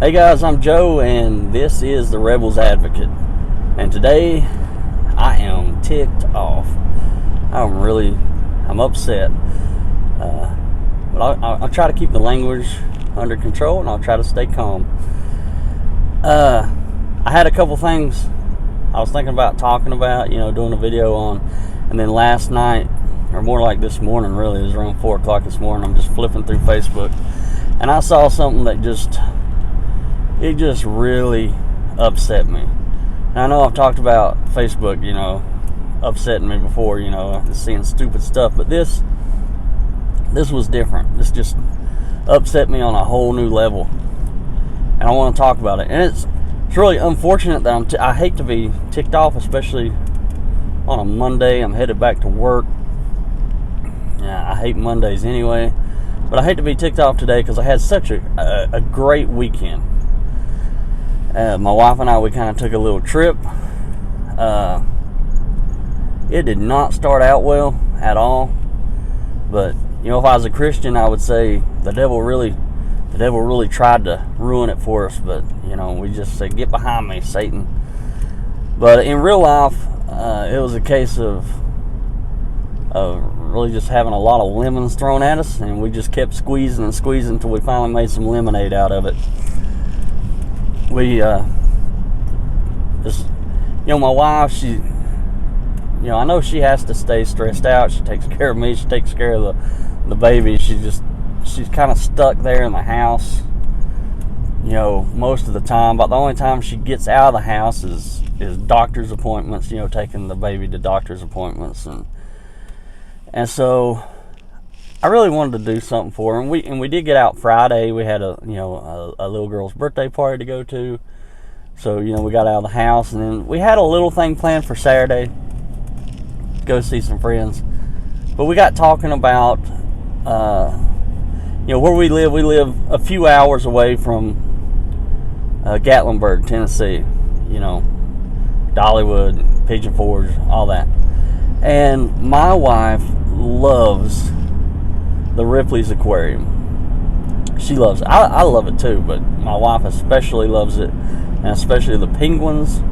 Hey guys, I'm Joe, and this is the Rebel's Advocate. And today, I am ticked off. I'm upset. But I'll try to keep the language under control, and I'll try to stay calm. I had a couple things I was thinking about talking about, doing a video on. And then last night, or more like this morning, really, it was around 4 o'clock this morning, I'm just flipping through Facebook. And I saw something that just really upset me. And I know I've talked about Facebook, upsetting me before, seeing stupid stuff. But this was different. This just upset me on a whole new level. And I want to talk about it. And it's really unfortunate that I hate to be ticked off, especially on a Monday. I'm headed back to work. Yeah, I hate Mondays anyway. But I hate to be ticked off today because I had such a great weekend. My wife and I, we kind of took a little trip. It did not start out well at all. But, if I was a Christian, I would say the devil really tried to ruin it for us. But, we just say, get behind me, Satan. But in real life, it was a case of really just having a lot of lemons thrown at us. And we just kept squeezing and squeezing until we finally made some lemonade out of it. We, my wife, she, I know she has to stay stressed out. She takes care of me. She takes care of the baby. She's kind of stuck there in the house, most of the time. But the only time she gets out of the house is doctor's appointments, taking the baby to doctor's appointments. And so I really wanted to do something for her, and we did get out Friday. We had a little girl's birthday party to go to, so we got out of the house, and then we had a little thing planned for Saturday to go see some friends. But we got talking about where we live. We live a few hours away from Gatlinburg, Tennessee. Dollywood, Pigeon Forge, all that. And my wife loves the Ripley's Aquarium. She loves it. I love it too, but my wife especially loves it, and especially the penguins.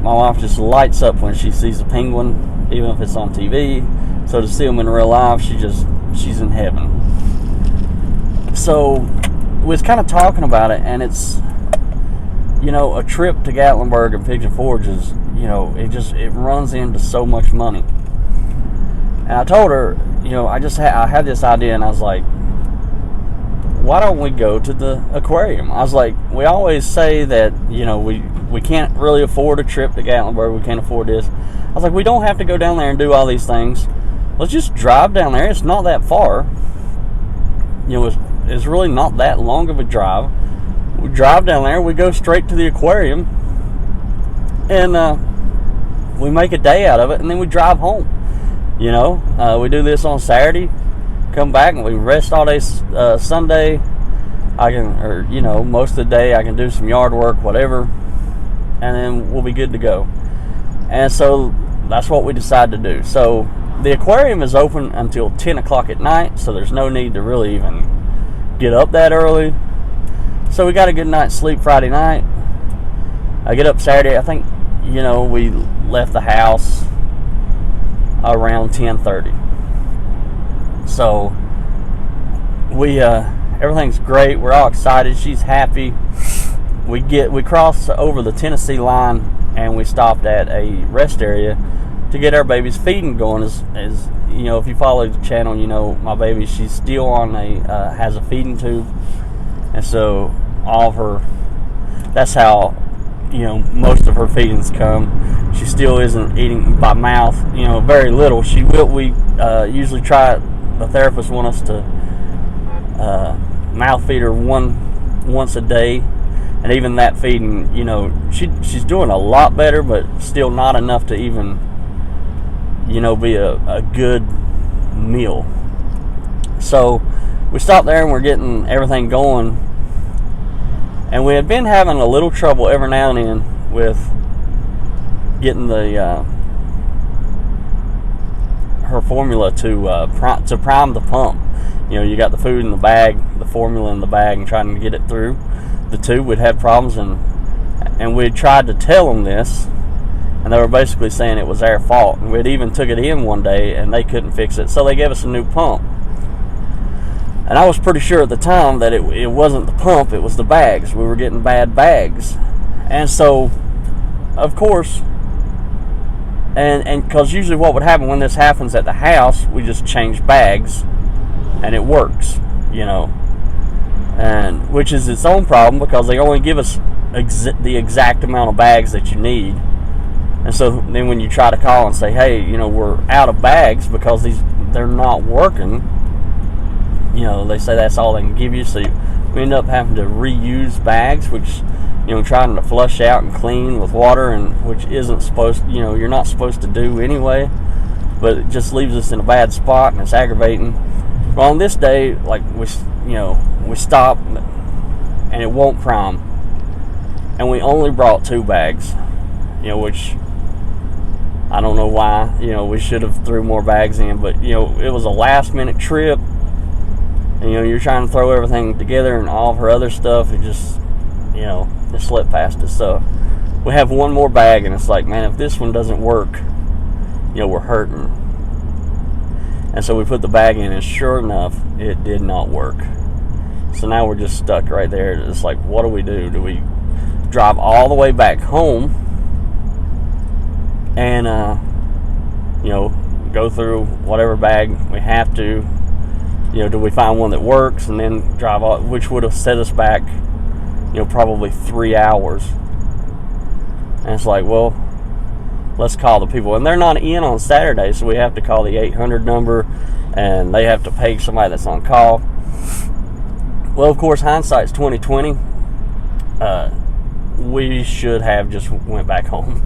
My wife just lights up when she sees a penguin, even if it's on TV. So to see them in real life, she's in heaven. So we was kind of talking about it, and it's a trip to Gatlinburg and Pigeon Forge is it runs into so much money. And I told her, I had this idea, and I was like, why don't we go to the aquarium? I was like, we always say that, we can't really afford a trip to Gatlinburg. We can't afford this. I was like, we don't have to go down there and do all these things. Let's just drive down there. It's not that far. It's really not that long of a drive. We drive down there. We go straight to the aquarium. And we make a day out of it, and then we drive home. We do this on Saturday, come back, and we rest all day Sunday. Most of the day I can do some yard work, whatever, and then we'll be good to go. And so that's what we decided to do. So the aquarium is open until 10 o'clock at night, so there's no need to really even get up that early. So we got a good night's sleep Friday night. I get up Saturday. I think, we left the house around 10:30. So we everything's great. We're all excited. She's happy. We crossed over the Tennessee line, and we stopped at a rest area to get our baby's feeding going. As if you follow the channel, my baby, she's still on has a feeding tube, and so all of her, that's how most of her feedings come. She still isn't eating by mouth, very little. We usually try, the therapist wants us to mouth feed her once a day, and even that feeding, she's doing a lot better, but still not enough to even, be a good meal. So we stopped there, and we're getting everything going. And we had been having a little trouble every now and then with getting her formula to prime the pump. You got the food in the bag, the formula in the bag and trying to get it through the tube, we'd have problems, and we tried to tell them this, and they were basically saying it was our fault. And we'd even took it in one day and they couldn't fix it, so they gave us a new pump. And I was pretty sure at the time that it wasn't the pump, it was the bags. We were getting bad bags. And so, of course, and because usually what would happen when this happens at the house, we just change bags and it works, and which is its own problem, because they only give us the exact amount of bags that you need. And so then when you try to call and say, hey, we're out of bags because they're not working, they say that's all they can give you. So we end up having to reuse bags, which, trying to flush out and clean with water, and which isn't supposed, you're not supposed to do anyway, but it just leaves us in a bad spot, and it's aggravating. Well, on this day, like, we stop and it won't prime, and we only brought 2 bags, which I don't know why. We should have threw more bags in, but it was a last minute trip, and you're trying to throw everything together, and all of her other stuff, it just it slipped past us. So we have one more bag, and it's like, man, if this one doesn't work, we're hurting. And so we put the bag in, and sure enough, it did not work. So now we're just stuck right there. It's like, what do we do? Do we drive all the way back home and go through whatever bag we have to? Do we find one that works and then drive off, which would have set us back probably 3 hours? And it's like, well, let's call the people, and they're not in on Saturday, so we have to call the 800 number, and they have to pay somebody that's on call. Well, of course, hindsight's 2020. We should have just went back home.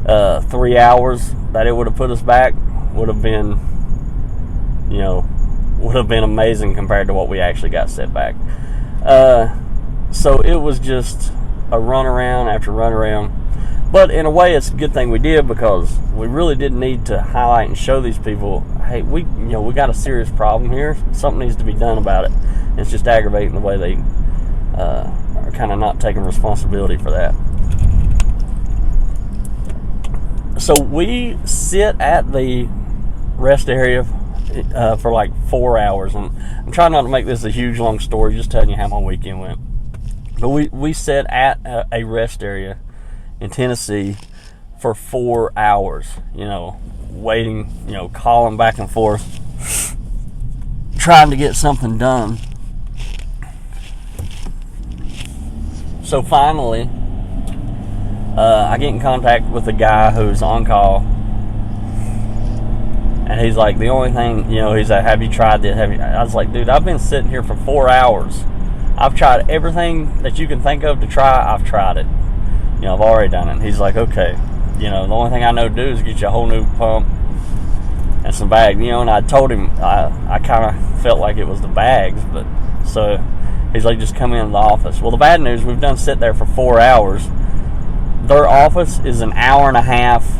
3 hours that it would have put us back would have been amazing compared to what we actually got set back. So it was just a runaround after runaround. But in a way, it's a good thing we did, because we really did need to highlight and show these people, hey, we got a serious problem here. Something needs to be done about it. And it's just aggravating the way they are kind of not taking responsibility for that. So we sit at the rest area for like 4 hours, and I'm trying not to make this a huge long story, just telling you how my weekend went. But we sat at a rest area in Tennessee for 4 hours, waiting, calling back and forth, trying to get something done. So finally, I get in contact with the guy who's on call, and he's like, the only thing, he's like, have you tried this? I was like, dude, I've been sitting here for 4 hours. I've tried everything that you can think of to try. I've tried it. I've already done it. He's like, okay, the only thing I know to do is get you a whole new pump and some bags. And I told him I kind of felt like it was the bags, but so he's like, just come in the office. Well, the bad news, we've done sit there for 4 hours. Their office is an hour and a half,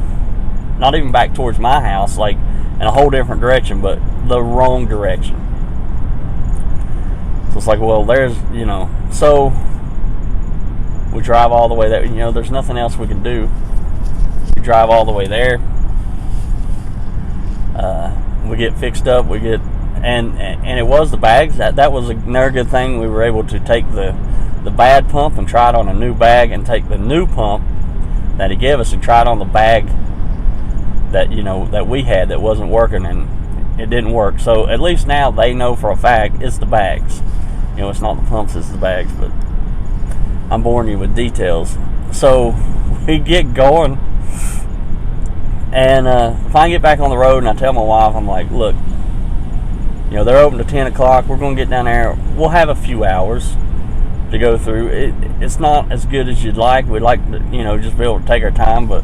not even back towards my house, like in a whole different direction, but the wrong direction. So it's like, well, there's, so we drive all the way there. There's nothing else we can do. We drive all the way there. We get fixed up. We get, and it was the bags. That was another good thing. We were able to take the bad pump and try it on a new bag, and take the new pump that he gave us and try it on the bag that that we had that wasn't working, and it didn't work. So at least now they know for a fact it's the bags. It's not the pumps, it's the bags. But I'm boring you with details. So we get going, and if I get back on the road and I tell my wife, I'm like, look, they're open to 10 o'clock. We're going to get down there. We'll have a few hours to go through. It's not as good as you'd like. We'd like to, just be able to take our time, but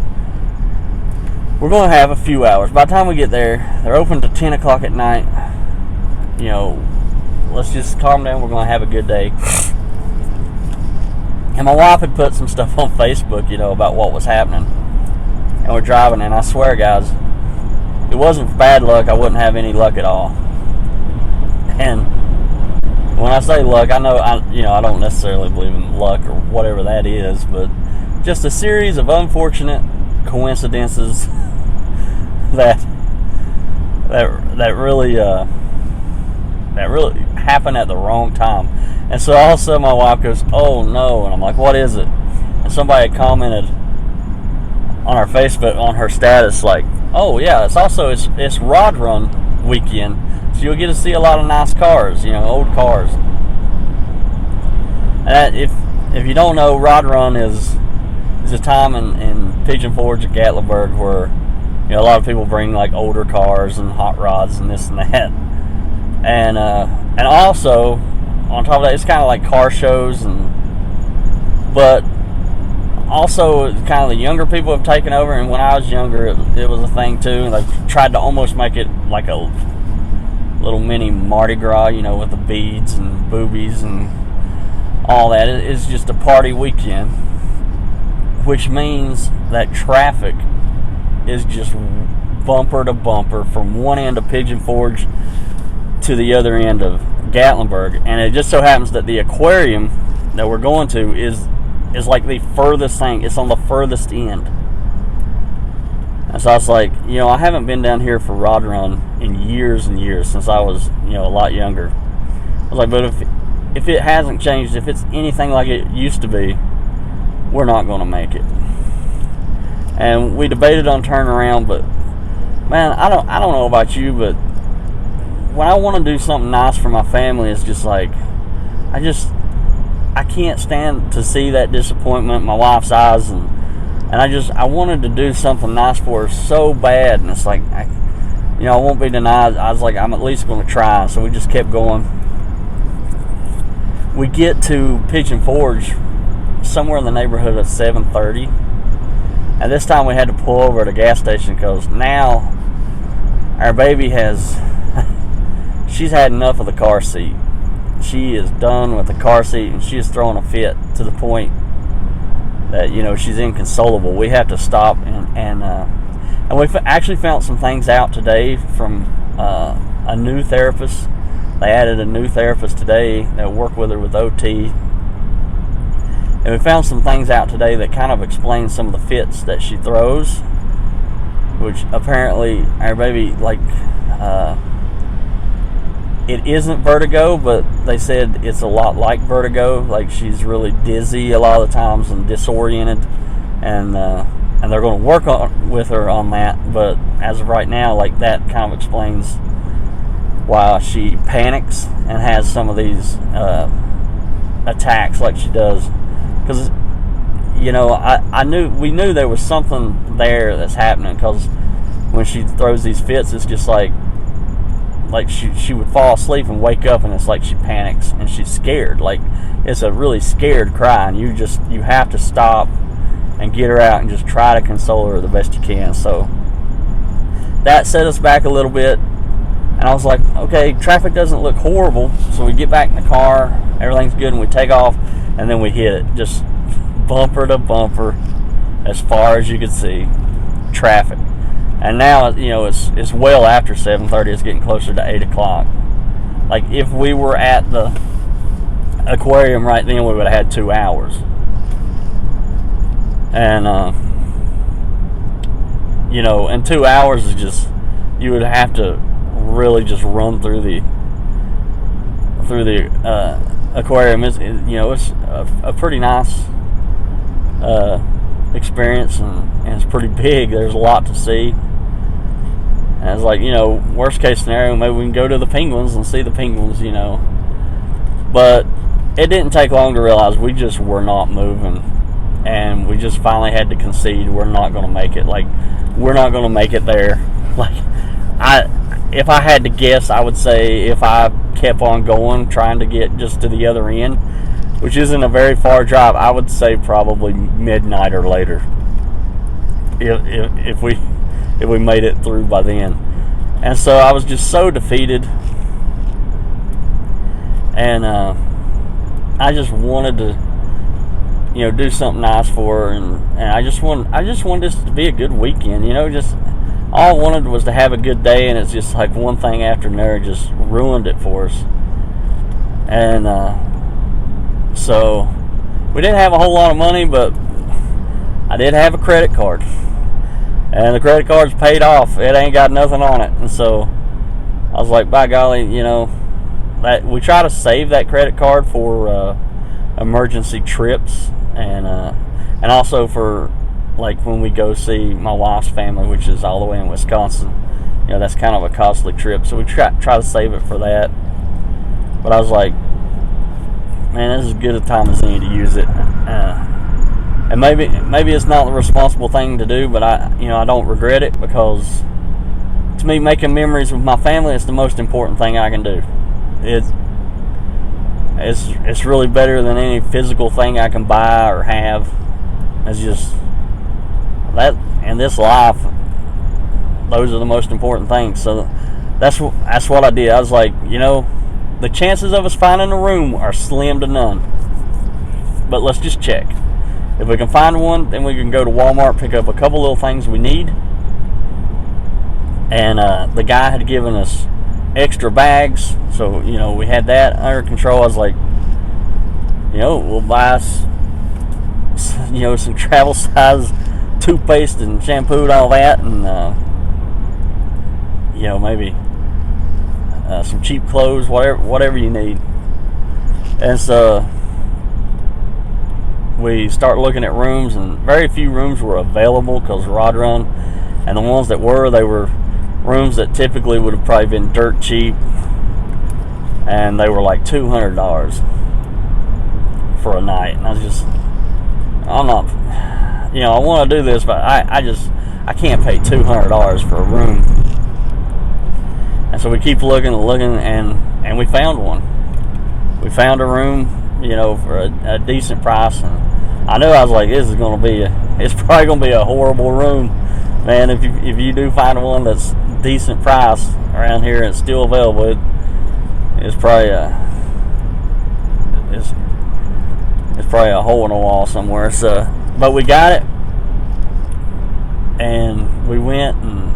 we're going to have a few hours. By the time we get there, they're open to 10 o'clock at night. Let's just calm down. We're going to have a good day. And my wife had put some stuff on Facebook, about what was happening. And we're driving, and I swear, guys, it wasn't for bad luck, I wouldn't have any luck at all. And when I say luck, I know I don't necessarily believe in luck or whatever that is, but just a series of unfortunate coincidences that really happened at the wrong time. And so all of a sudden my wife goes, "Oh no," and I'm like, "What is it?" And somebody had commented on our Facebook on her status like, "Oh yeah, it's Rod Run weekend, so you'll get to see a lot of nice cars, old cars." And if you don't know, Rod Run is a time in Pigeon Forge at Gatlinburg where a lot of people bring like older cars and hot rods and this and that, and also on top of that, it's kind of like car shows, but also kind of the younger people have taken over. And when I was younger, it was a thing too, and they've tried to almost make it like a little mini Mardi Gras, with the beads and boobies and all that. It's just a party weekend, which means that traffic is just bumper to bumper from one end of Pigeon Forge to the other end of Gatlinburg. And it just so happens that the aquarium that we're going to is like the furthest thing. It's on the furthest end. And so I was like, I haven't been down here for Rod Run in years and years, since I was, a lot younger. I was like, but if it hasn't changed, if it's anything like it used to be, we're not going to make it. And we debated on turning around, but man, I don't know about you, but when I want to do something nice for my family, it's just like I can't stand to see that disappointment in my wife's eyes, and I wanted to do something nice for her so bad, and it's like I won't be denied. I was like, I'm at least going to try. So we just kept going. We get to Pigeon Forge somewhere in the neighborhood of 7:30. And this time we had to pull over at a gas station because now our baby she's had enough of the car seat. She is done with the car seat, and she is throwing a fit to the point that, she's inconsolable. We have to stop, and we actually found some things out today from a new therapist. They added a new therapist today that worked with her with OT. And we found some things out today that kind of explain some of the fits that she throws, which apparently our baby, it isn't vertigo, but they said it's a lot like vertigo. Like, she's really dizzy a lot of the times and disoriented, and they're going to work with her on that. But as of right now, that kind of explains why she panics and has some of these attacks like she does. Because we knew there was something there that's happening, because when she throws these fits, it's just like she would fall asleep and wake up, and it's like she panics and she's scared. Like, it's a really scared cry, and you have to stop and get her out and just try to console her the best you can. So that set us back a little bit, and I was like, okay, traffic doesn't look horrible. So we get back in the car, everything's good, and we take off, and then we hit it, just bumper to bumper as far as you could see, traffic. And now, it's well after 7:30. It's getting closer to 8 o'clock. Like, if we were at the aquarium right then, we would have had 2 hours. And, and 2 hours is just, you would have to really just run through the aquarium. It's a pretty nice experience, and it's pretty big. There's a lot to see. And it's like, worst case scenario, maybe we can go to the penguins and see the penguins, But it didn't take long to realize we just were not moving, and we just finally had to concede we're not going to make it. Like, we're not going to make it there. Like, if I had to guess, I would say if I kept on going, trying to get just to the other end, which isn't a very far drive, I would say probably midnight or later, if we made it through by then. And so I was just so defeated, and I just wanted to do something nice for her, and I just wanted this to be a good weekend. Just all I wanted was to have a good day, and it's just like one thing after another just ruined it for us. And so we didn't have a whole lot of money, but I did have a credit card, and the credit card's paid off. It ain't got nothing on it. And so I was like, by golly, that we try to save that credit card for emergency trips, and also for like when we go see my wife's family, which is all the way in Wisconsin. That's kind of a costly trip, so we try to save it for that. But I was like, man, this is as good a time as any to use it. And maybe it's not the responsible thing to do, but I don't regret it, because to me, making memories with my family is the most important thing I can do. It's really better than any physical thing I can buy or have. It's just that in this life, those are the most important things. So that's what I did. I was like, the chances of us finding a room are slim to none, but let's just check. If we can find one, then we can go to Walmart, pick up a couple little things we need. And the guy had given us extra bags, so we had that under control. I was like, we'll buy some travel size toothpaste and shampoo and all that, and maybe some cheap clothes, whatever you need. And so we start looking at rooms, and very few rooms were available because Rod Run, and the ones that were, they were rooms that typically would have probably been dirt cheap, and they were like $200 for a night. And I'm not, I want to do this, but I can't pay $200 for a room. And so we keep looking, and we found one. We found a room, for a decent price. And I knew, I was like, it's probably going to be a horrible room, man. If you do find one that's decent price around here and it's still available, it's probably it's probably a hole in the wall somewhere. So, but we got it, and we went and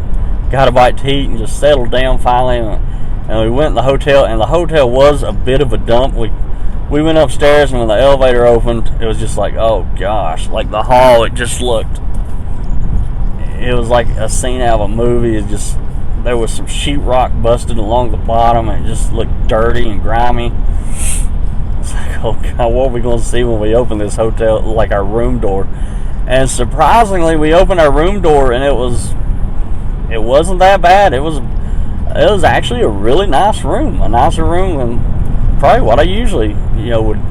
got a bite to eat and just settled down finally. And we went in the hotel, and the hotel was a bit of a dump. We went upstairs, and when the elevator opened, it was just like, oh gosh, like the hall, it was like a scene out of a movie. There was some sheetrock busted along the bottom, and it just looked dirty and grimy. It's like, oh God, what are we going to see when we open this hotel, like our room door? And surprisingly, we opened our room door, and it wasn't that bad. It was actually a really nice room, a nicer room than probably what I usually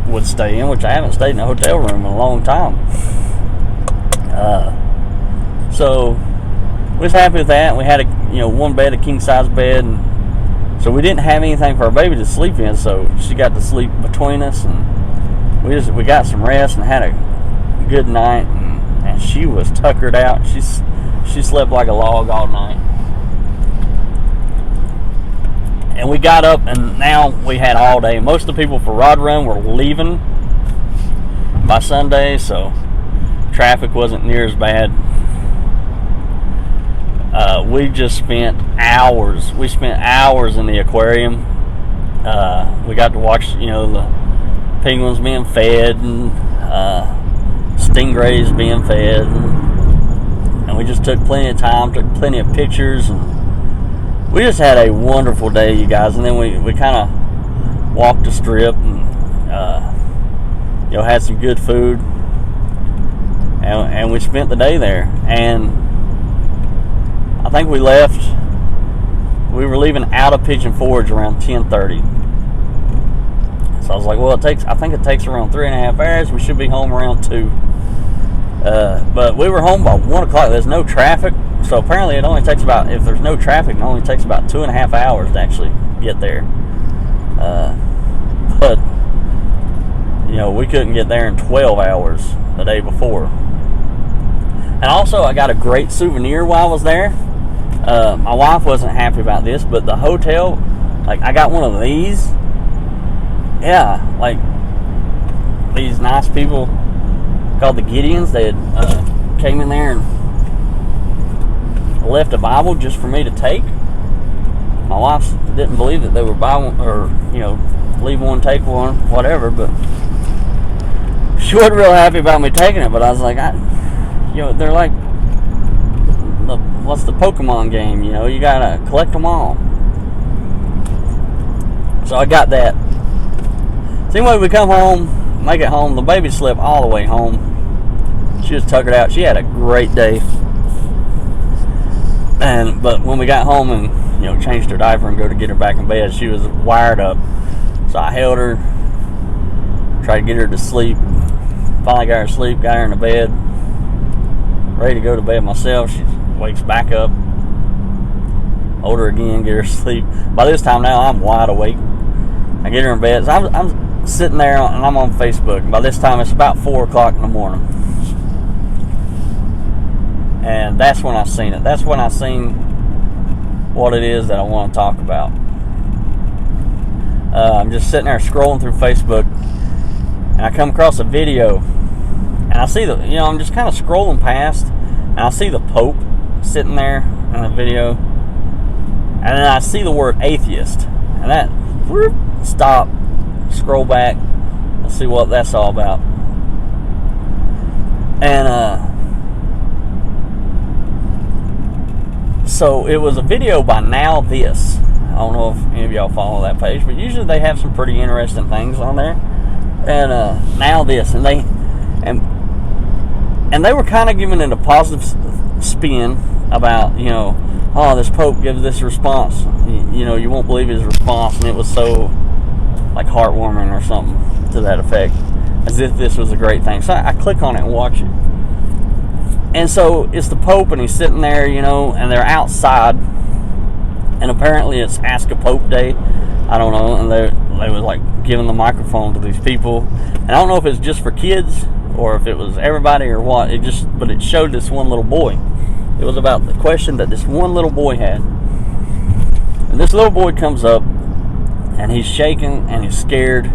would stay in, which I haven't stayed in a hotel room in a long time. So we was happy with that. We had one bed, a king size bed, and so we didn't have anything for our baby to sleep in, so she got to sleep between us, and we got some rest and had a good night, and she was tuckered out. She slept like a log all night. And we got up, and now we had all day. Most of the people for Rod Run were leaving by Sunday, so traffic wasn't near as bad. We just spent hours. We spent hours in the aquarium. We got to watch, the penguins being fed, and stingrays being fed, and we just took plenty of time, took plenty of pictures, and we just had a wonderful day, you guys. And then we kind of walked the strip, and had some good food, and we spent the day there. And I think we were leaving out of Pigeon Forge around 10:30. So I was like, well, I think it takes around 3.5 hours. We should be home around 2. But we were home by 1 o'clock. There's no traffic, so apparently it only takes if there's no traffic, it only takes about 2.5 hours to actually get there. But we couldn't get there in 12 hours the day before. And also, I got a great souvenir while I was there. My wife wasn't happy about this, but the hotel, I got one of these. Yeah, these nice people called the Gideons. They had came in there and left a Bible just for me to take. My wife didn't believe that they were Bible, or leave one, take one, whatever. But she wasn't real happy about me taking it. But I was like, they're like, what's the Pokemon game? You gotta collect them all. So I got that. So anyway, we come home, make it home. The baby slept all the way home. She was tuckered out. She had a great day. But when we got home and changed her diaper and go to get her back in bed, she was wired up. So I held her, tried to get her to sleep. Finally got her to sleep, got her in the bed, ready to go to bed myself. She wakes back up, hold her again, get her to sleep. By this time now, I'm wide awake. I get her in bed. So I'm sitting there and I'm on Facebook. By this time, it's about 4 o'clock in the morning. And that's when I seen it. That's when I seen what it is that I want to talk about. I'm just sitting there scrolling through Facebook, and I come across a video, and I see I'm just kind of scrolling past, and I see the Pope sitting there in the video, and then I see the word atheist, and that, stop, scroll back, let's see what that's all about. And so it was a video by Now This. I don't know if any of y'all follow that page, but usually they have some pretty interesting things on there. And Now This, and they were kind of giving it a positive spin about this Pope gives this response. You won't believe his response, and it was so like heartwarming or something to that effect, as if this was a great thing. So I click on it and watch it. And so it's the Pope, and he's sitting there, and they're outside, and apparently it's Ask a Pope Day. I don't know, and they was like giving the microphone to these people, and I don't know if it's just for kids or if it was everybody or what. But it showed this one little boy. It was about the question that this one little boy had, and this little boy comes up, and he's shaking and he's scared.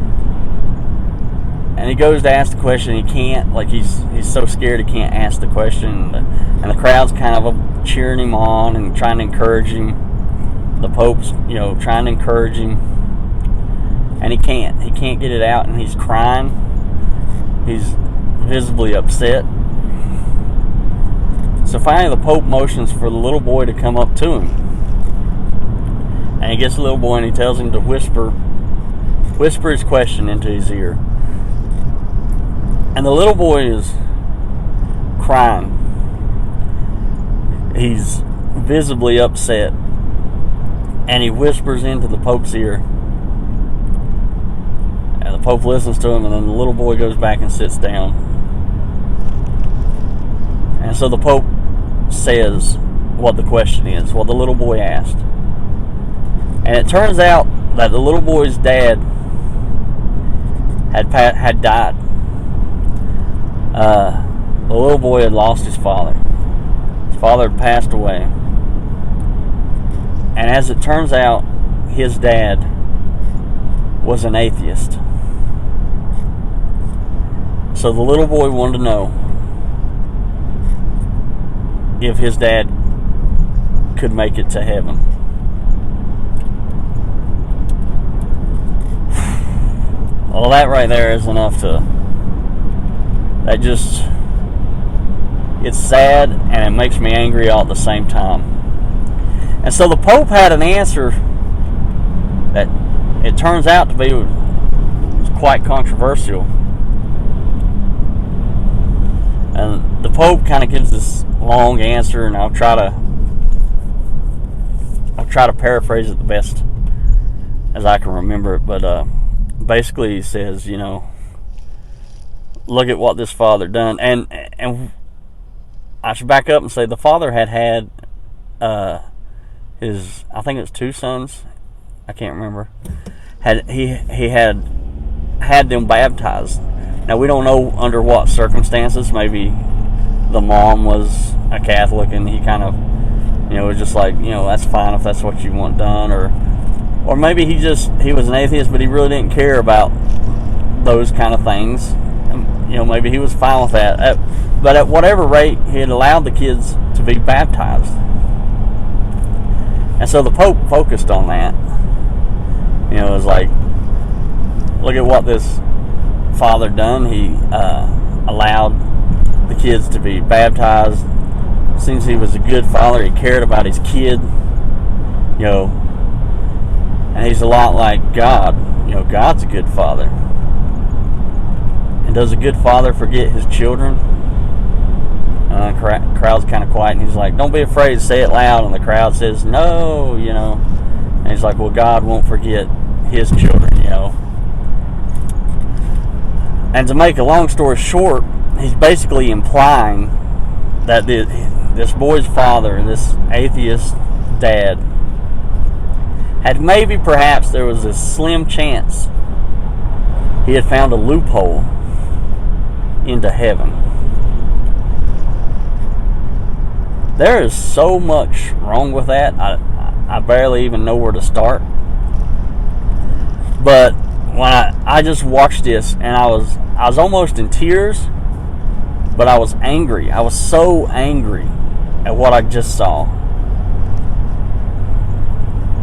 And he goes to ask the question, he can't. Like, he's so scared he can't ask the question. And the crowd's kind of cheering him on and trying to encourage him. The Pope's, trying to encourage him. And he can't. He can't get it out, and he's crying. He's visibly upset. So finally the Pope motions for the little boy to come up to him. And he gets the little boy and he tells him to whisper his question into his ear. And the little boy is crying. He's visibly upset. And he whispers into the Pope's ear. And the Pope listens to him, and then the little boy goes back and sits down. And so the Pope says what the question is, what the little boy asked. And it turns out that the little boy's dad had died. The little boy had lost his father. His father had passed away. And as it turns out, his dad was an atheist. So the little boy wanted to know if his dad could make it to heaven. Well, that right there is enough to... it's sad, and it makes me angry all at the same time. And so the Pope had an answer that it turns out to be quite controversial. And the Pope kind of gives this long answer, and I'll try to paraphrase it the best as I can remember it. But basically, he says, look at what this father done, and I should back up and say the father had his, I think it was 2 sons, I can't remember. He had them baptized. Now we don't know under what circumstances. Maybe the mom was a Catholic and he kind of, was just like, that's fine if that's what you want done, or maybe he was an atheist, but he really didn't care about those kind of things. Maybe he was fine with that. But at whatever rate, he had allowed the kids to be baptized. And so the Pope focused on that. It was like, look at what this father done. He allowed the kids to be baptized. Seems he was a good father. He cared about his kid, and he's a lot like God. God's a good father. And does a good father forget his children? Crowd's kind of quiet, and he's like, don't be afraid to say it loud. And the crowd says, no, And he's like, well, God won't forget his children, And to make a long story short, he's basically implying that this boy's father, this atheist dad, had perhaps there was a slim chance he had found a loophole into heaven. There is so much wrong with that. I barely even know where to start. But when I just watched this, and I was almost in tears, but I was angry. I was so angry at what I just saw,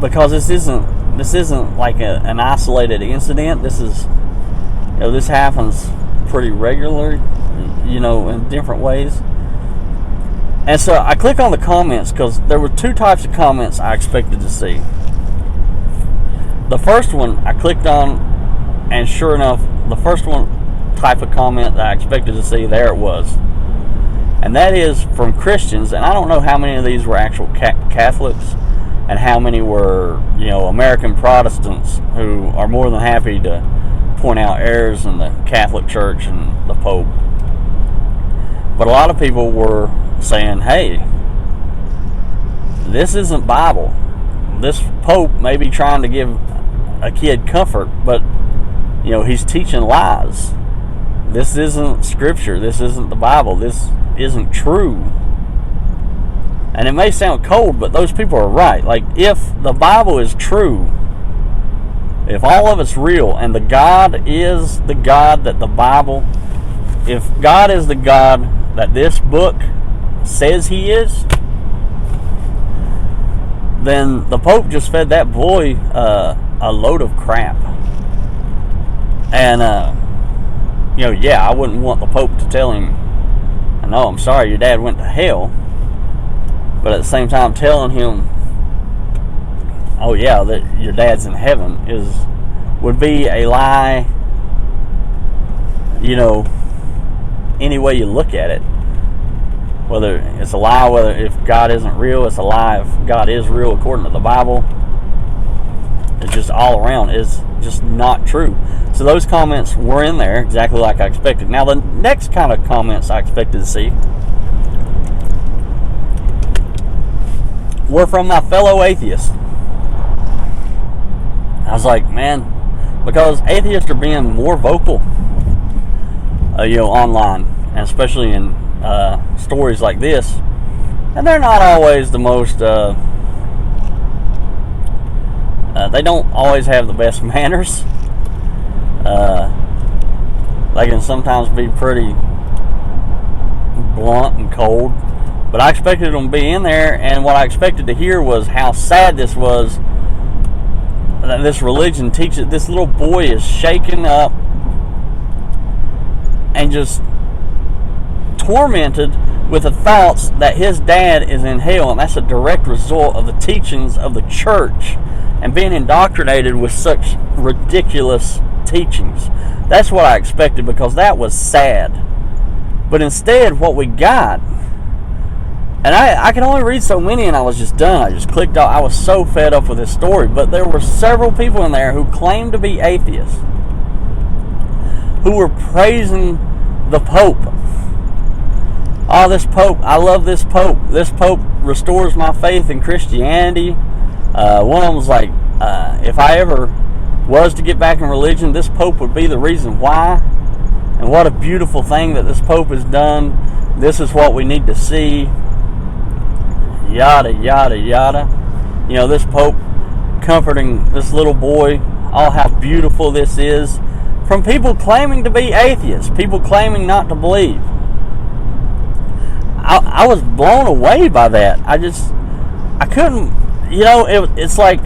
because this isn't like an isolated incident. This is, this happens pretty regularly, in different ways. And so I click on the comments because there were two types of comments I expected to see. The first one I clicked on, and sure enough, the first one type of comment that I expected to see, there it was. And that is from Christians, and I don't know how many of these were actual Catholics and how many were, American Protestants who are more than happy to point out errors in the Catholic Church and the Pope. But a lot of people were saying, hey, this isn't Bible. This Pope may be trying to give a kid comfort, but he's teaching lies. This isn't Scripture. This isn't the Bible. This isn't true. And it may sound cold, but those people are right. Like, if the Bible is true, if all of it's real, and the God is the God that the Bible, if God is the God that this book says he is, then the Pope just fed that boy a load of crap. And I wouldn't want the Pope to tell him, no, I'm sorry, your dad went to hell. But at the same time, telling him, oh yeah, that your dad's in heaven would be a lie, any way you look at it. Whether it's a lie, whether if God isn't real, it's a lie if God is real according to the Bible. It's just all around is just not true. So those comments were in there exactly like I expected. Now the next kind of comments I expected to see were from my fellow atheists. I was like, man, because atheists are being more vocal, online, and especially in stories like this, and they're not always the most. They don't always have the best manners. They can sometimes be pretty blunt and cold. But I expected them to be in there, and what I expected to hear was how sad this was. That this religion teaches. This little boy is shaken up and just tormented with the thoughts that his dad is in hell, and that's a direct result of the teachings of the church and being indoctrinated with such ridiculous teachings. That's what I expected, because that was sad. But instead, what we got, and I could only read so many, and I was just done. I just clicked off. I was so fed up with this story. But there were several people in there who claimed to be atheists, who were praising the Pope. Oh, this Pope, I love this Pope. This Pope restores my faith in Christianity. One of them was like, if I ever was to get back in religion, this Pope would be the reason why. And what a beautiful thing that this Pope has done. This is what we need to see. Yada, yada, yada. This Pope comforting this little boy. Oh, how beautiful this is. From people claiming to be atheists. People claiming not to believe. I was blown away by that. I couldn't, it's like,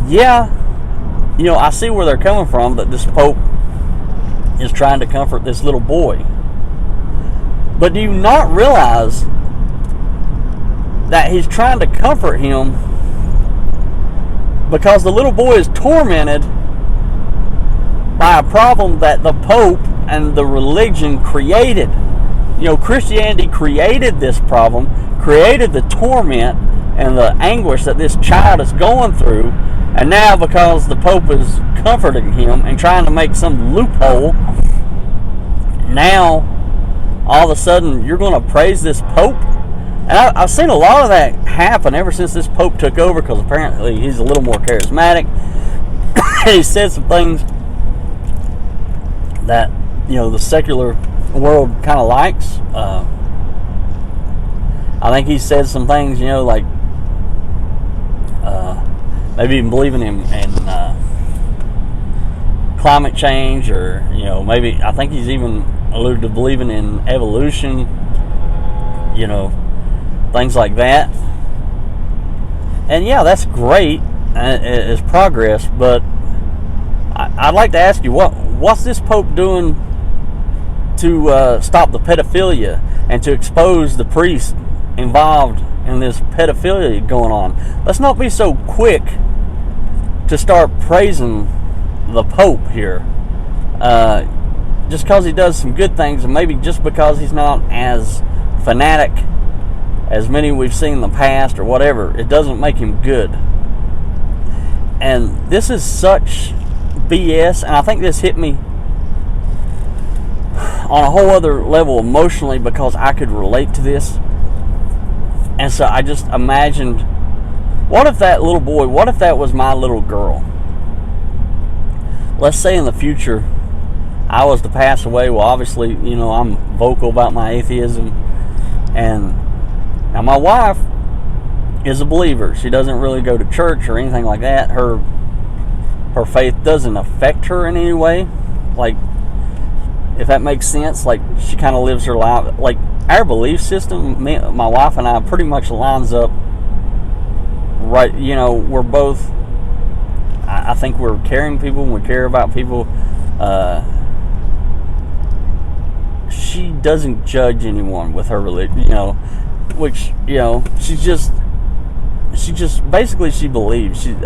yeah, I see where they're coming from, that this Pope is trying to comfort this little boy. But do you not realize that he's trying to comfort him because the little boy is tormented by a problem that the Pope and the religion created? Christianity created this problem, created the torment and the anguish that this child is going through, and now because the Pope is comforting him and trying to make some loophole, now all of a sudden you're going to praise this Pope? And I've seen a lot of that happen ever since this Pope took over, because apparently he's a little more charismatic. He said some things that the secular world kind of likes. I think he said some things, like maybe even believing in climate change, or maybe I think he's even alluded to believing in evolution, things like that. And yeah, that's great as progress, but I'd like to ask you, what's this Pope doing to stop the pedophilia and to expose the priests involved in this pedophilia going on? Let's not be so quick to start praising the Pope here, just because he does some good things, and maybe just because he's not as fanatic as many we've seen in the past or whatever, it doesn't make him good. And this is such BS, and I think this hit me on a whole other level emotionally, because I could relate to this. And so I just imagined, what if that little boy, what if that was my little girl? Let's say in the future I was to pass away. Well, obviously, I'm vocal about my atheism, and now my wife is a believer. She doesn't really go to church or anything like that. Her faith doesn't affect her in any way, like, if that makes sense. Like, she kind of lives her life, like, our belief system, my wife and I, pretty much lines up right. We're both, I think we're caring people, and we care about people. She doesn't judge anyone with her religion, which, she just basically, she believes, and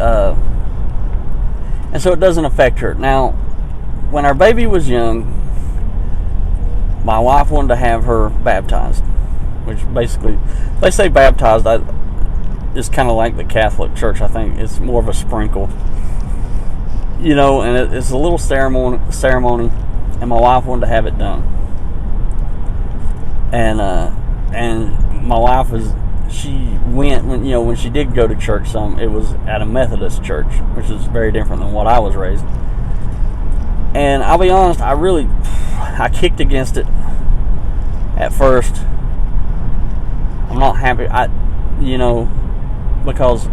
so it doesn't affect her. Now, when our baby was young, my wife wanted to have her baptized, which basically, they say baptized, it's kind of like the Catholic Church. I think it's more of a sprinkle, and it's a little ceremony, and my wife wanted to have it done. And my wife she went when she did go to church it was at a Methodist church, which is very different than what I was raised. And I'll be honest, I kicked against it at first. I'm not happy, because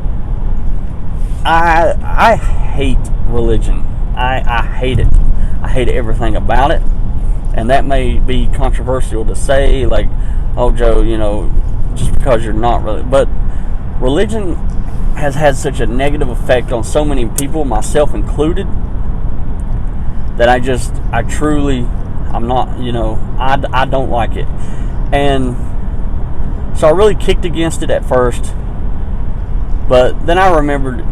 I hate religion. I hate it. I hate everything about it. And that may be controversial to say, like, oh, Joe, just because you're not really. But religion has had such a negative effect on so many people, myself included, that I'm not, I don't like it. And so I really kicked against it at first. But then I remembered,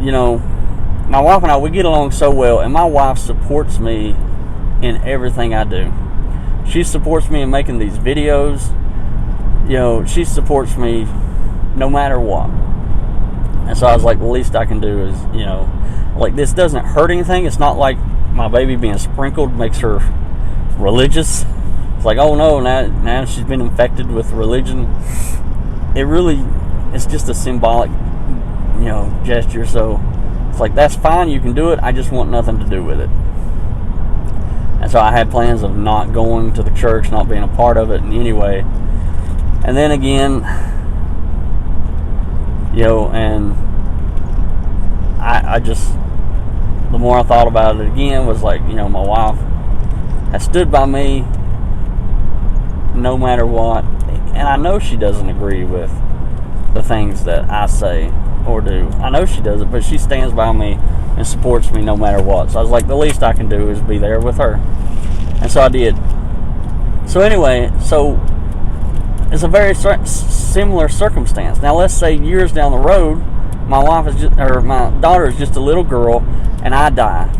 my wife and I, we get along so well, and my wife supports me in everything I do. She supports me in making these videos. She supports me no matter what. And so I was like, the least I can do is, like, this doesn't hurt anything. It's not like my baby being sprinkled makes her religious. It's like, oh no, now she's been infected with religion. It's just a symbolic, gesture. So it's like, that's fine, you can do it. I just want nothing to do with it. And so I had plans of not going to the church, not being a part of it in any way. And then again, and I just, the more I thought about it again, was like, my wife has stood by me no matter what. And I know she doesn't agree with the things that I say, or do. I know she does it, but she stands by me and supports me no matter what. So I was like, the least I can do is be there with her. And so I did. So anyway, so it's a very similar circumstance. Now let's say years down the road, my daughter is just a little girl, and I die.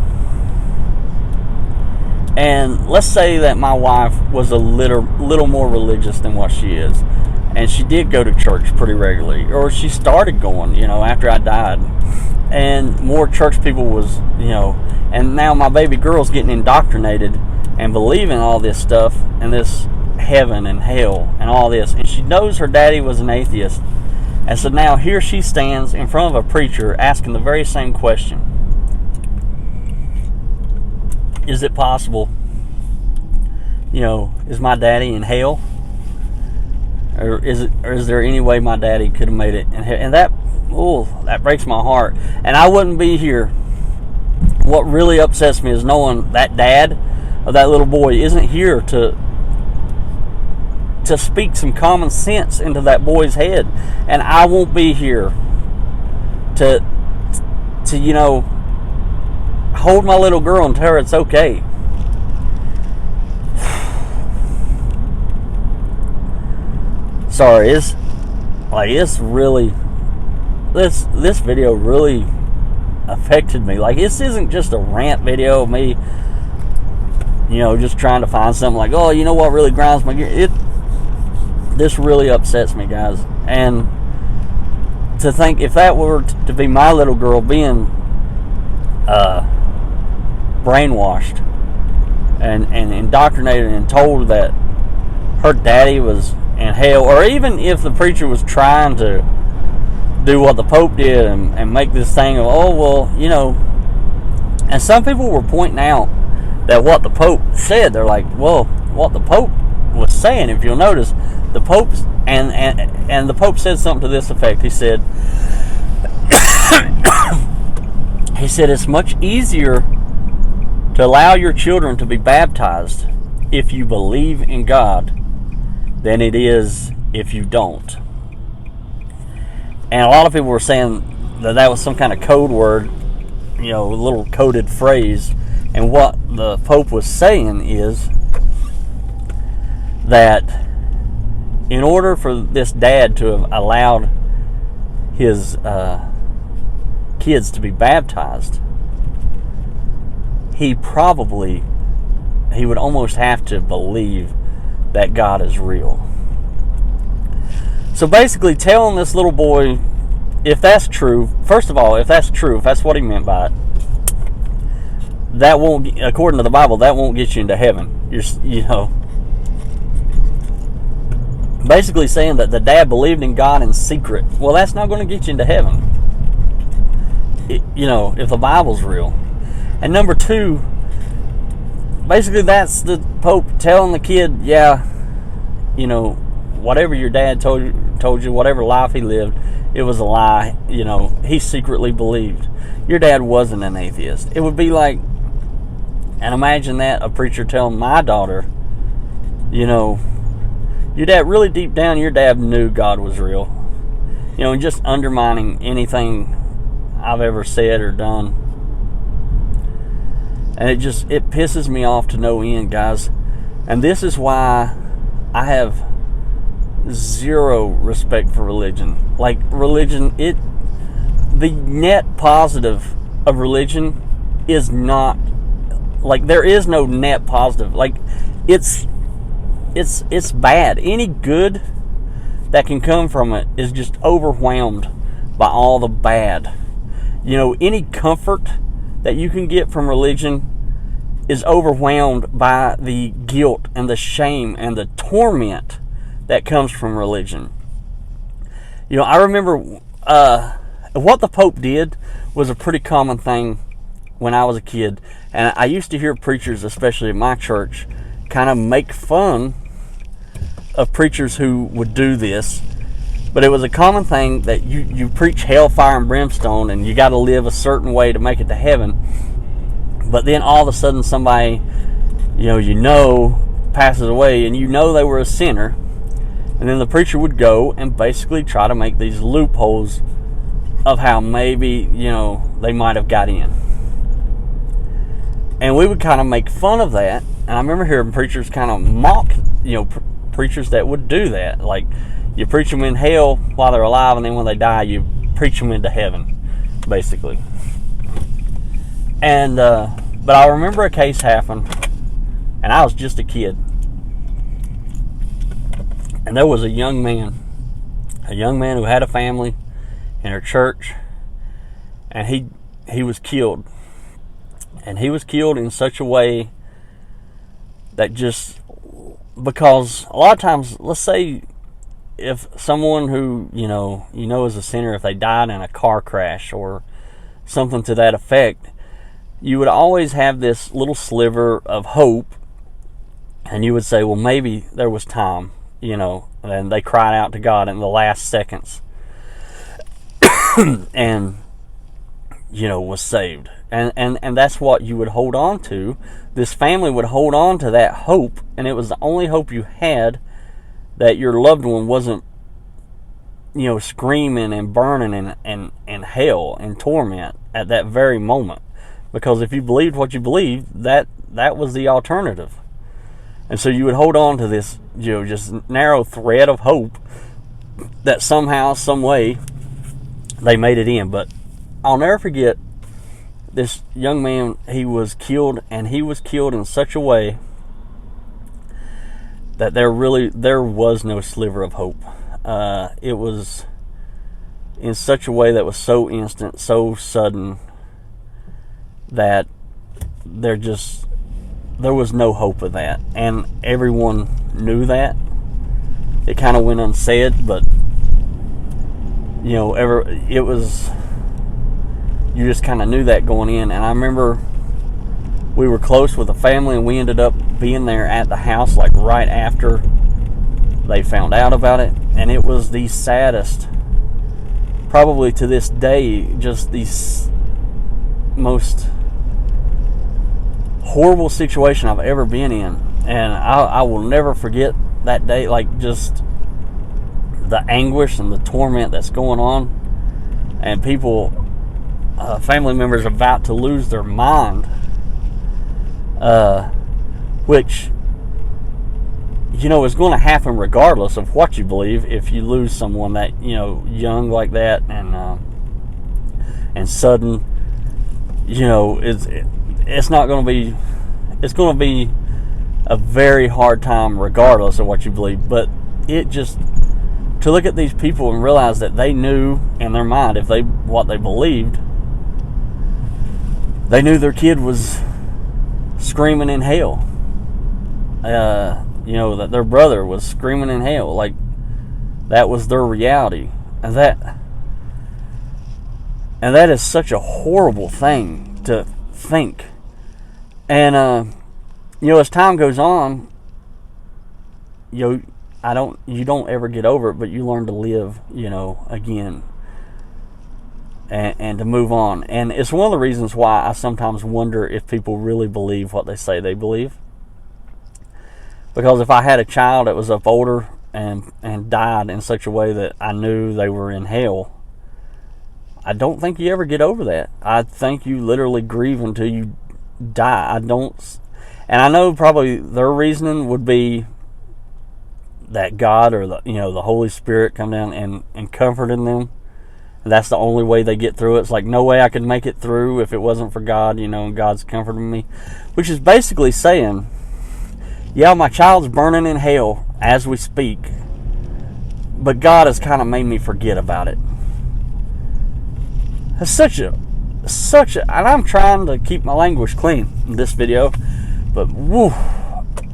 And let's say that my wife was a little more religious than what she is, and she did go to church pretty regularly, or she started going, after I died, and more church people was, and now my baby girl's getting indoctrinated and believing all this stuff and this heaven and hell and all this, and she knows her daddy was an atheist. And so now here she stands in front of a preacher asking the very same question. Is it possible, is my daddy in hell? Or is there any way my daddy could have made it in hell? And that breaks my heart. And I wouldn't be here. What really upsets me is knowing that dad of that little boy isn't here to speak some common sense into that boy's head, and I won't be here to hold my little girl and tell her it's okay. Sorry, this video really affected me. Like, this isn't just a rant video of me, just trying to find something like, oh, you know what really grinds my gears? This really upsets me, guys. And to think if that were to be my little girl being brainwashed and indoctrinated and told that her daddy was in hell, or even if the preacher was trying to do what the Pope did and make this thing of, and some people were pointing out that what the Pope said, they're like, well, what the Pope was saying, if you'll notice, the Pope and the Pope said something to this effect. He said it's much easier to allow your children to be baptized if you believe in God than it is if you don't. And a lot of people were saying that was some kind of code word, a little coded phrase. And what the Pope was saying is that in order for this dad to have allowed his kids to be baptized, he would almost have to believe that God is real. So basically telling this little boy, if that's true, first of all, if that's what he meant by it, that won't, according to the Bible, that won't get you into heaven. Basically saying that the dad believed in God in secret. Well, that's not going to get you into heaven. If the Bible's real. And number two, basically that's the Pope telling the kid, whatever your dad told you, whatever life he lived, it was a lie. He secretly believed. Your dad wasn't an atheist. It would be like, and imagine that, a preacher telling my daughter, your dad, really deep down, your dad knew God was real. And just undermining anything I've ever said or done. And it pisses me off to no end, guys. And this is why I have zero respect for religion. Like, religion, the net positive of religion is not, like, there is no net positive. Like, it's bad. Any good that can come from it is just overwhelmed by all the bad. Any comfort that you can get from religion is overwhelmed by the guilt and the shame and the torment that comes from religion. I remember what the Pope did was a pretty common thing when I was a kid, and I used to hear preachers, especially at my church, kind of make fun of preachers who would do this. But it was a common thing that you preach hellfire and brimstone and you got to live a certain way to make it to heaven. But then all of a sudden somebody, passes away and they were a sinner. And then the preacher would go and basically try to make these loopholes of how maybe, they might have got in. And we would kind of make fun of that. And I remember hearing preachers kind of mock, preachers that would do that. Like, you preach them in hell while they're alive, and then when they die, you preach them into heaven, basically. And, but I remember a case happened, and I was just a kid. And there was a young man who had a family in her church, and he was killed. And he was killed in such a way that just, because a lot of times, let's say if someone who, is a sinner, if they died in a car crash or something to that effect, you would always have this little sliver of hope, and you would say, well, maybe there was time, and they cried out to God in the last seconds and, was saved. And that's what you would hold on to. This family would hold on to that hope, and it was the only hope you had, that your loved one wasn't, screaming and burning in hell and torment at that very moment. Because if you believed what you believed, that was the alternative. And so you would hold on to this, just narrow thread of hope that somehow, some way, they made it in. But I'll never forget this young man. He was killed, and he was killed in such a way that there was no sliver of hope. It was in such a way that was so instant, so sudden, that there was no hope of that. And everyone knew that. It kind of went unsaid, but it was, you just kind of knew that going in. And I remember we were close with the family, and we ended up being there at the house like right after they found out about it. And it was the saddest, probably to this day, just the most horrible situation I've ever been in. And I will never forget that day, like just the anguish and the torment that's going on, and people, family members about to lose their mind, which is going to happen regardless of what you believe. If you lose someone that young like that, and sudden, it's not going to be, it's going to be a very hard time regardless of what you believe. But it just, to look at these people and realize that they knew in their mind, what they believed, they knew their kid was screaming in hell. That their brother was screaming in hell. Like, that was their reality. And that is such a horrible thing to think. And as time goes on, you don't ever get over it, but you learn to live, again, and to move on. And it's one of the reasons why I sometimes wonder if people really believe what they say they believe. Because if I had a child that was up older and died in such a way that I knew they were in hell, I don't think you ever get over that. I think you literally grieve until you die. And I know probably their reasoning would be that God or the Holy Spirit come down and comforted them. And that's the only way they get through it. It's like, no way I could make it through if it wasn't for God, and God's comforting me. Which is basically saying, yeah, my child's burning in hell as we speak, but God has kind of made me forget about it. It's such a, and I'm trying to keep my language clean in this video, but woo,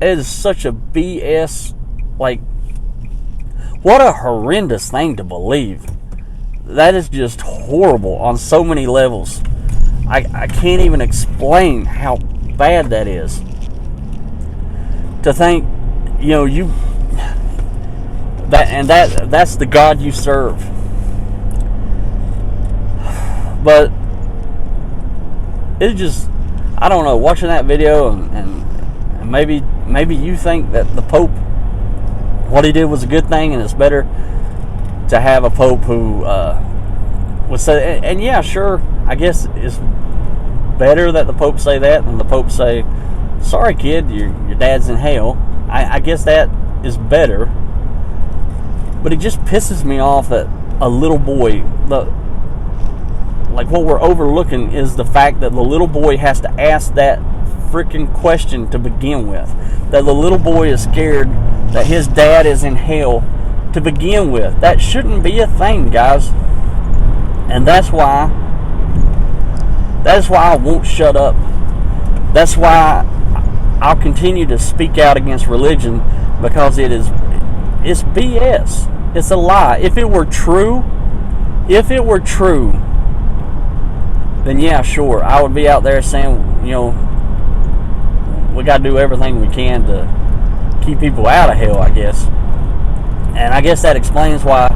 it is such a BS, like, what a horrendous thing to believe. That is just horrible on so many levels. I can't even explain how bad that is. To think, that's the God you serve. But it just, I don't know, watching that video and maybe you think that the Pope, what he did was a good thing, and it's better to have a Pope who would say, and yeah, sure, I guess it's better that the Pope say that than the Pope say, sorry kid, your dad's in hell. I guess that is better. But it just pisses me off that a little boy, like what we're overlooking is the fact that the little boy has to ask that freaking question to begin with. That the little boy is scared that his dad is in hell to begin with. That shouldn't be a thing, guys. And that's why I won't shut up. That's why I'll continue to speak out against religion, because it's BS. It's a lie. If it were true, then yeah, sure, I would be out there saying, we got to do everything we can to keep people out of hell, I guess. And I guess that explains why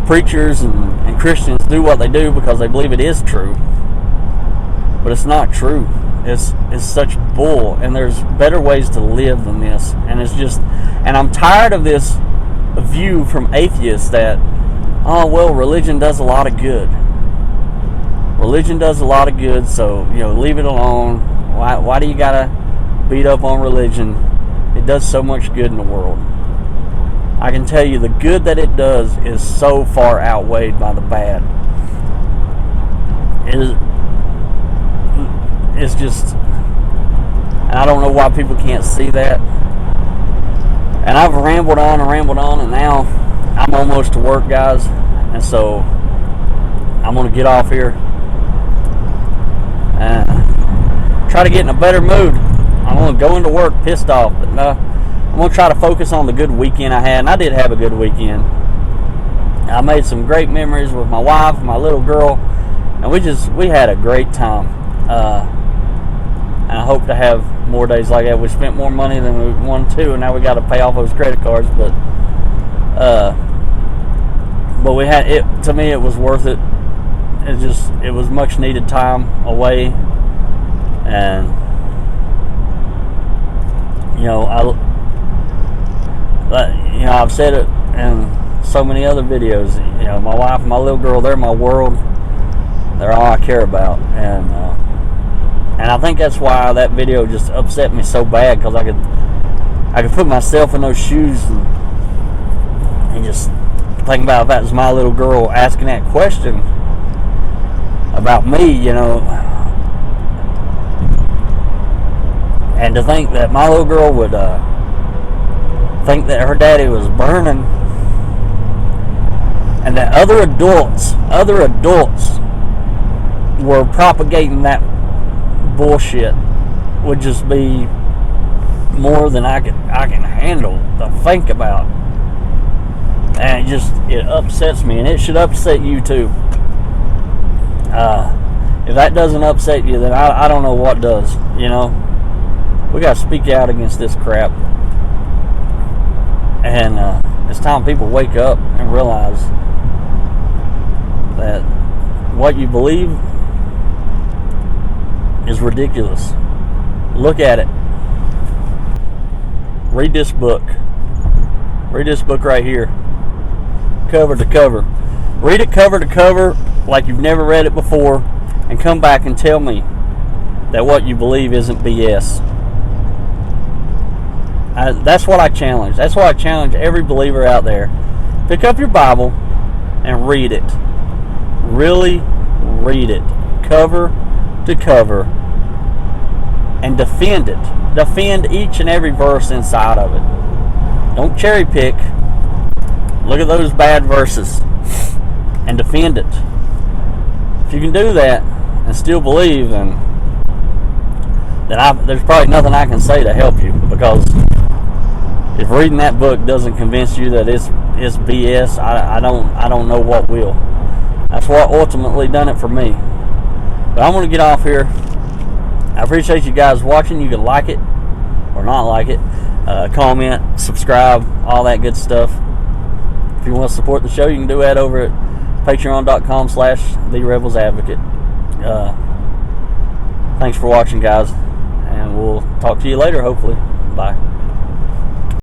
preachers and Christians do what they do, because they believe it is true. But it's not true. It's such bull, and there's better ways to live than this. And and I'm tired of this view from atheists that, oh, well, religion does a lot of good. Religion does a lot of good, so, leave it alone. Why do you gotta beat up on religion? It does so much good in the world. I can tell you the good that it does is so far outweighed by the bad. It's just, and I don't know why people can't see that. And I've rambled on, and now I'm almost to work, guys. And so I'm going to get off here and try to get in a better mood. I'm going to go into work pissed off, but I'm going to try to focus on the good weekend I had. And I did have a good weekend. I made some great memories with my wife and my little girl, and we had a great time. And I hope to have more days like that. We spent more money than we wanted to, and now we got to pay off those credit cards. But we had it. To me, it was worth it. It was much needed time away, and I've said it in so many other videos. My wife and my little girl, they're my world. They're all I care about, and I think that's why that video just upset me so bad, because I could put myself in those shoes and just think about if that was my little girl asking that question about me, and to think that my little girl would think that her daddy was burning, and that other adults were propagating that bullshit would just be more than I can handle to think about. And it upsets me, and it should upset you too. If that doesn't upset you, then I don't know what does. We gotta speak out against this crap, and it's time people wake up and realize that what you believe is ridiculous. Look at it. Read this book. Read this book right here, cover to cover. Read it cover to cover like you've never read it before, and come back and tell me that what you believe isn't BS. That's what I challenge. That's why I challenge every believer out there. Pick up your Bible and read it. Really read it, cover to cover, and defend it. Defend each and every verse inside of it. Don't cherry pick. Look at those bad verses and defend it. If you can do that and still believe, then there's probably nothing I can say to help you, because if reading that book doesn't convince you that it's BS, I don't know what will. That's what ultimately done it for me. But I'm going to get off here. I appreciate you guys watching. You can like it or not like it, comment, subscribe, all that good stuff. If you want to support the show, you can do that over at patreon.com/TheRebelsAdvocate. Thanks for watching, guys, and we'll talk to you later, hopefully. Bye.